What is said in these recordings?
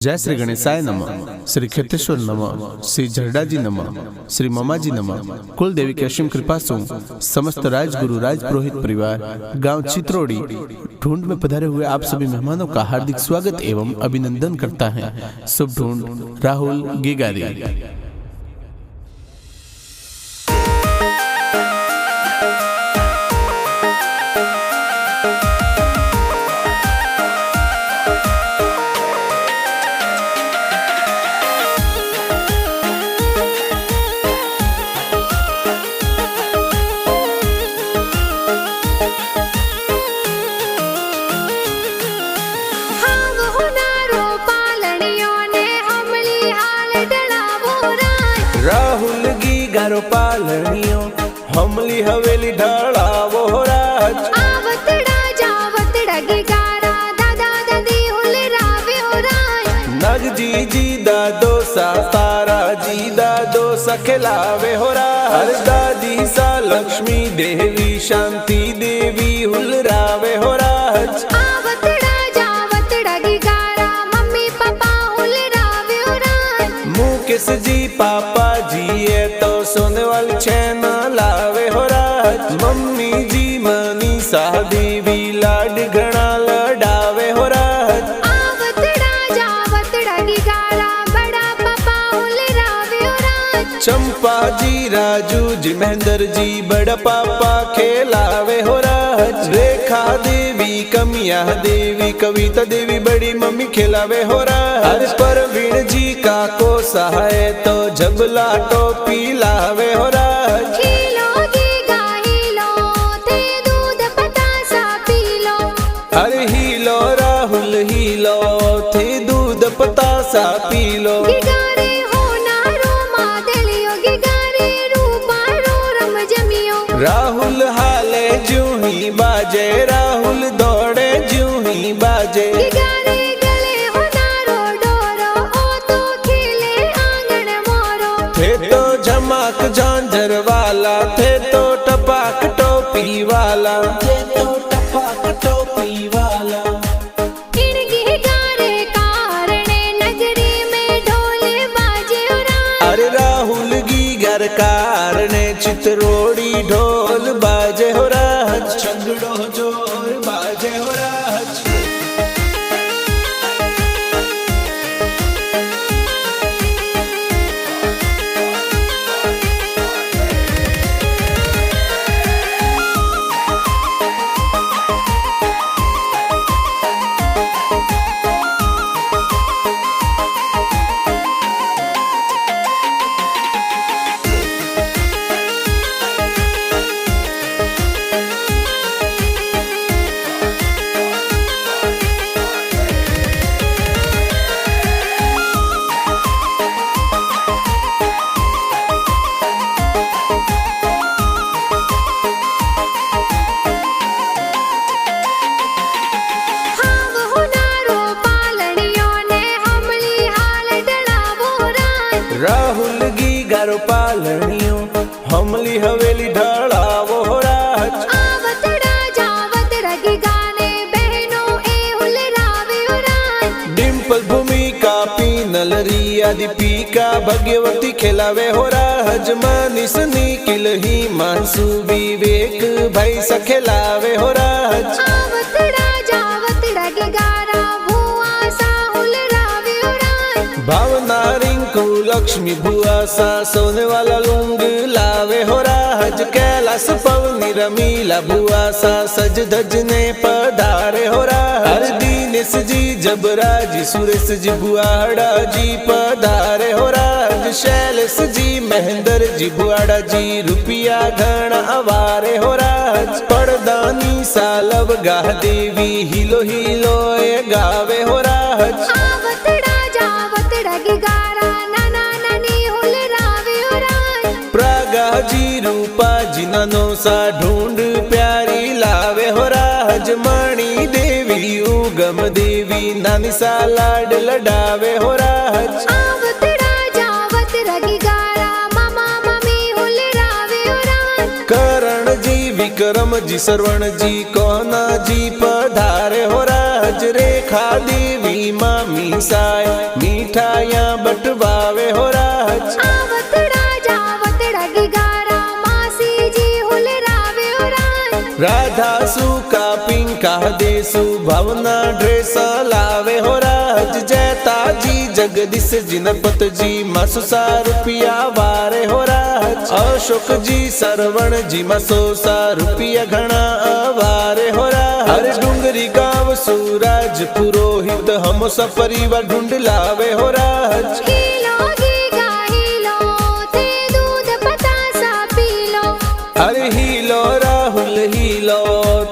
जय श्री गणेशाय नमः, श्री खेतेश्वर नमः, श्री झरडा जी नमः, श्री ममाजी नमः। कुल देवी की असीम कृपा से समस्त राजगुरु राजपुरोहित परिवार गांव चित्रोड़ी ढूंढ में पधारे हुए आप सभी मेहमानों का हार्दिक स्वागत एवं अभिनंदन करता है। शुभ ढूंढ राहुल गिगारी। राहुल गीगारो पालनियों हमली हवेली ढाळावो राज। आवतड़ा जावतड़ा गीगारा दादा दादी हुलरावे हो राज। नग जी दादो सा तारा जी दादो सा खिलावे हो राज। दादी सा लक्ष्मी देवी शांति देवी हुलरावे हो राज। आवतड़ा जावतड़ा गीगारा मम्मी पापा हुलरावे हो राज। मुकेश जी पापा जी ये तो सोने वाली छेना लावे हो राज। मम्मी जी मनीषा देवी लाड घना लडावे हो राज। आवतड़ा जावतड़ा गीगारा बड़ा पापा हुलरावे हो राज। चंपा जी राजू जी महेंद्र जी बड़ा पापा खेलावे हो राज। रेखा देवी कमिया देवी कविता देवी बड़ी मम्मी खेलावे हो राज। परवीन जी का को सहाय तो जबला टोपी लावे हो राज। हीलो गीगा हीलो थे दूध पतासा पी लो। अरे हीलो राहुल हीलो थे दूध पतासा पी लो। गिगारे हो नारो मादलियो गिगारे रूपा रो रम जमियो। राहुल हाले जूही बाजे राहुल दौड़े जूही बाजे। गिगारे गले हो नारो डोरो ओ तो खेले आंगन मोरो। थे तो झमाक झांझर वाला थे तो टपाक टोपी वाला। थे तो टपाक टोपी वाला। इन गिगारे कारणे नगरी में ढोले बाजे हो राज। अरे राहुल गीगर कारणे चित्रोड़ी ढोल बाजे हो राज। चंगड़ो जोर बाजे हो राज। हाव हो नारो पालनियो ने हमली हाल डलावो राज। राहुल गीगारो पालनियों हमली हवेली ढाळावो राज। आवतड़ा जावतड़ा गिगाने बहनों ए हुलरावे हो राज। डिम्पल भूमिका पीनल रिया दीपिका भगवती खिलावे हो राज। मनीष निखिल ही मानसू विवेक भाई सा खिलावे हो राज। आवतड़ा जावतड़ा गिगारा भुआ सा हुलरावे हो राज। भावना रिंकू लक्ष्मी बुआ सा सोने वाला लुंग लावे हो राज। कैलाश पवनी रमीला बुआ सा सज धज ने पधारे हो राज। दीनेश जी जबरा जी सुरेश जी बुआड़ा जी पधारे हो राज। शैलेश जी महेंद्र जी बुआड़ा जी रुपया घना अवारे हो राज। पड़दानी सालब गाह देवी हिलो हिलो ए गावे हो राज। आवतड़ा जावतड़ा गिगारा नाना नानी हुलरावे हो राज। प्रागा जी रूपा जी ननो सा ढूंढ प्यारी लावे हो राज। मणि देवी उगम देवी नानी सा लाड लडावे हो राज। आवतड़ा जावतड़ा गिगारा मामा मम्मी हुलरावे हो राज। करण जी विक्रम जी श्रवण जी कोना जी पधारे हो राज। राज रेखा देवी मामी साय मीठाइयाँ बटवावे हो राज आवतड़ा जावतड़ा गिगारा मासी जी हुलरावे हो राज राधा सुका पिंका देसु भवना ड्रेस लावे हो राज जैता जी जगदीश जी नरपत जी मसुसा रुपया वारे हो राज अशोक जी सरवण जी मसोसा रुपया घना वारे हो राज हरे डूंगरी गांव सूरज पुरोहित हम सब परिवार ढूंढ लावे हो राज हीलो गीगा हीलो ते दूध पतासा पीलो अरे हीलो राहुल हीलो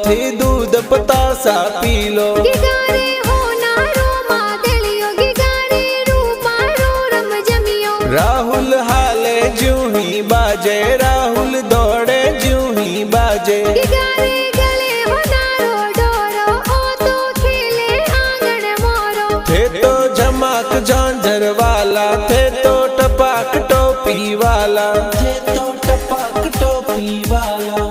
थे दूध पतासा पीलो गिगारे हो नारो मादलियो गिगारे रूपारो रम जमियो राहुल हाले ज्यों ही बाजे राहुल दौड़े ज्यों ही बाजे गिगारे गले हो नारो डोरो ओ तो खेले आंगन मोरो थे तो झमाक झांझर वाला थे तो टपाक टोपी वाला थे तो टपाक टोपी वाला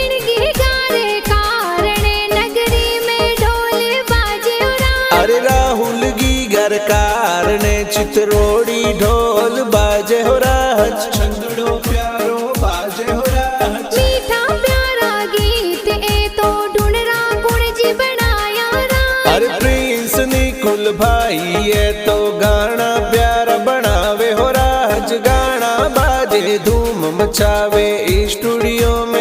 इन गिगारे कारणे नगरी में ढोल बाजे हो राज अरे राहुल गीगर कारणे चितरोड़ी ढोल बाजे हो राज छंगड़ो प्यारो बाजे हो राज मीठा प्यारा गीत ए तो ढूंढरा गुण जी बनाया राज अरे प्रिंस निकुल भाई ये तो गाना प्यारा बनावे हो राज गाना बाजे धूम मचावे स्टूडियो में